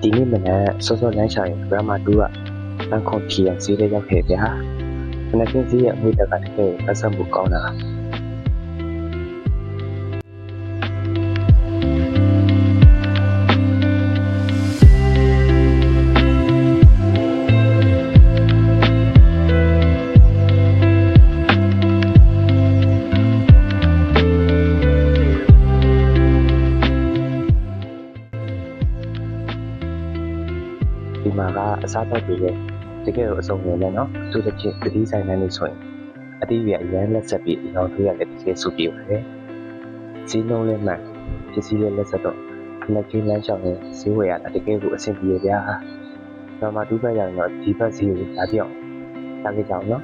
ဒီနေ့မနက်စောစောလမ်းချရင်ဘရမတူကလမ်းခွန်ခီရန်ဈေးလေးရောက်ခဲ့ဗျာခဏခင်းဈေးရဲ့အမွေတက်ကတကယ်ပတ်ဆက်မှုကောင်းတာဒီမှာကအစားတောက်တွေရဲ့တကယ်ကိုအစုံဝင်နေနော်သူတစ်ဖြစ်တတိဆိုင်နိုင်နေဆိုရင်အတိအရအရန်လက်ဆက်ပြီးအရောင်တွေးရတယ်တကယ်စုပြေပါတယ်ဈေးနှုန်းလည်းမှန်ပစ္စည်းလည်းလက်ဆက်တော့ခဏခင်းလမ်းလျှောက်ရင်ဈေးဝယ်ရတာတကယ်ကိုအဆင်ပြေဗျာဒါမှတူဘက်ရရင်တော့ဒီဘက်ဈေးကိုလာပြောင်းလာကြအောင်နော်